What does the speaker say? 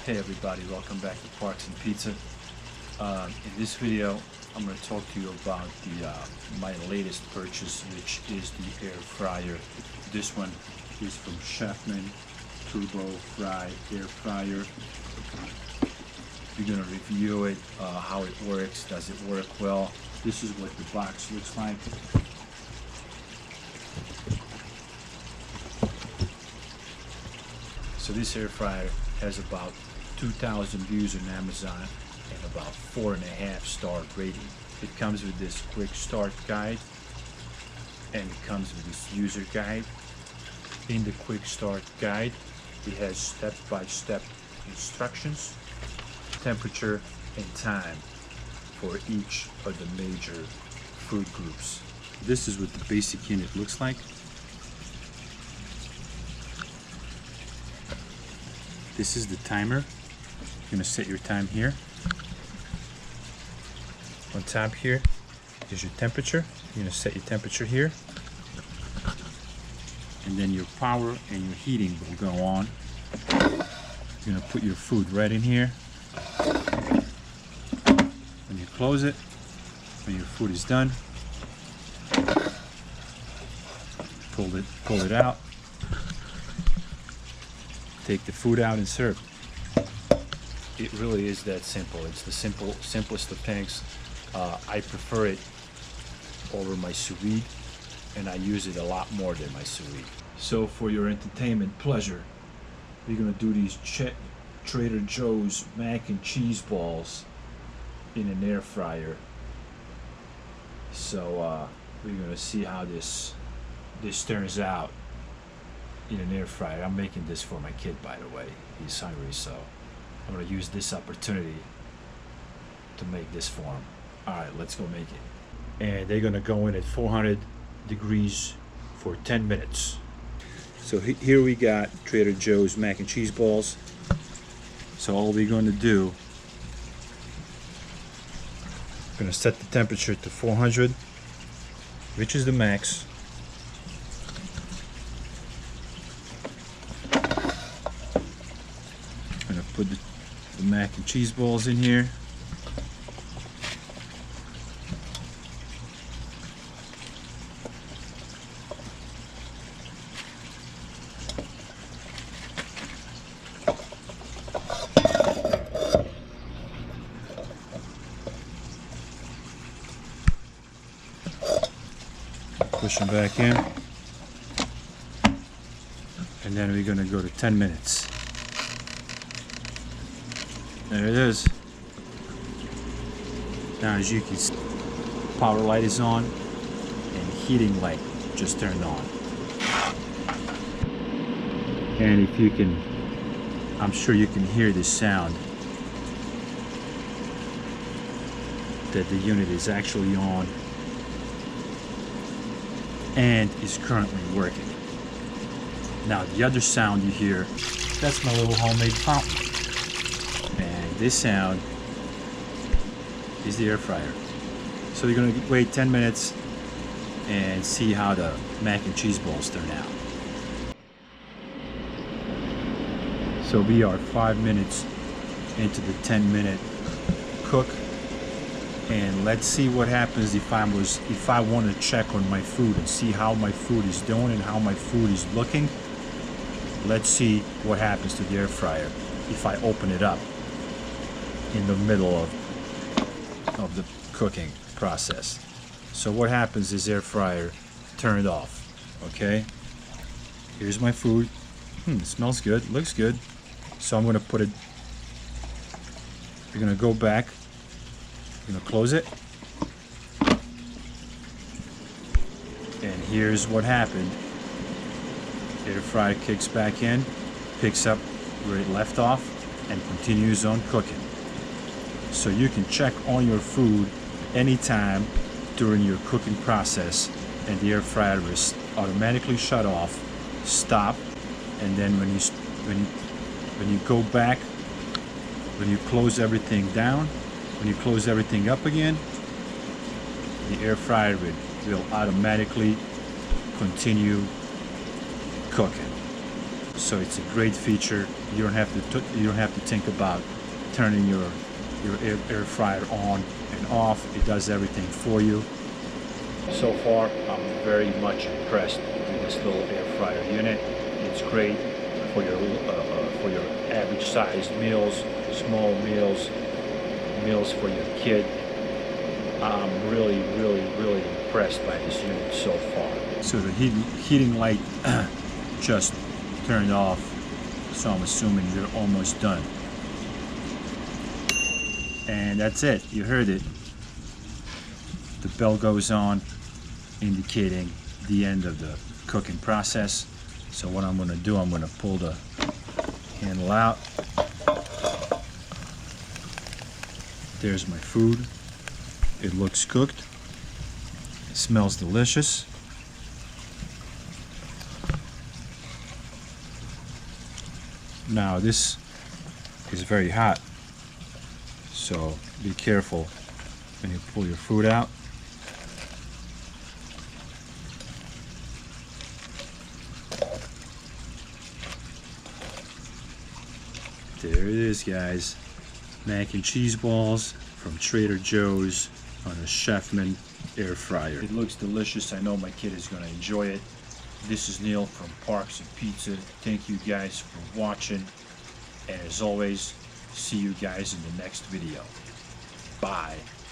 Hey everybody, welcome back to Parks and Pizza. In this video, I'm going to talk to you about my latest purchase, which is the air fryer. This one is from Chefman Turbo Fry Air Fryer. We're going to review it, how it works, does it work well. This is what the box looks like. So this air fryer has about 2,000 views on Amazon and about 4.5-star rating. It comes with this quick start guide and it comes with this user guide. In the quick start guide, it has step-by-step instructions, temperature and time for each of the major food groups. This is what the basic unit looks like. This is the timer. You're gonna set your time here. On top here is your temperature. You're gonna set your temperature here. And then your power and your heating will go on. You're gonna put your food right in here. When you close it, when your food is done, pull it out. Take the food out and serve. It really is that simple. It's the simplest of things. I prefer it over my sous vide, and I use it a lot more than my sous vide. So for your entertainment pleasure, we're gonna do these Trader Joe's mac and cheese balls in an air fryer. So we're gonna see how this turns out in an air fryer. I'm making this for my kid, by the way. He's hungry, so I'm gonna use this opportunity to make this for him. All right, let's go make it. And they're gonna go in at 400 degrees for 10 minutes. So here we got Trader Joe's mac and cheese balls. So all we're going to do, we're gonna set the temperature to 400, which is the max. Put the mac and cheese balls in here. Push them back in. And then we're gonna go to 10 minutes. There it is. Now as you can see, power light is on and heating light just turned on. And if you can, I'm sure you can hear the sound that the unit is actually on and is currently working. Now the other sound you hear, that's my little homemade fountain. This sound is the air fryer. So you're gonna wait 10 minutes and see how the mac and cheese balls turn out. So we are 5 minutes into the 10-minute cook, and let's see what happens if I want to check on my food and see how my food is doing and how my food is looking. Let's see what happens to the air fryer if I open it up in the middle of the cooking process. So what happens is air fryer turned off. Okay, here's my food. It smells good, looks good. So I'm gonna put it, we're gonna go back, we're gonna close it, and here's what happened. Air fryer kicks back in, picks up where it left off, and continues on cooking. So you can check on your food anytime during your cooking process, and the air fryer is automatically shut off, stop, and then when you go back, when you close everything down, when you close everything up again, the air fryer will automatically continue cooking. So it's a great feature. You don't have to think about turning your air fryer on and off. It does everything for you. So far, I'm very much impressed with this little air fryer unit. It's great for your average sized meals, small meals, meals for your kid. I'm really impressed by this unit so far. So the heating light just turned off, so I'm assuming they're almost done. And that's it, you heard it. The bell goes on, indicating the end of the cooking process. So what I'm going to do, I'm going to pull the handle out. There's my food. It looks cooked. It smells delicious. Now this is very hot, so be careful when you pull your food out. There it is, guys. Mac and cheese balls from Trader Joe's on a Chefman air fryer. It looks delicious. I know my kid is going to enjoy it. This is Neil from Parks and Pizza. Thank you guys for watching. And as always, see you guys in the next video. Bye.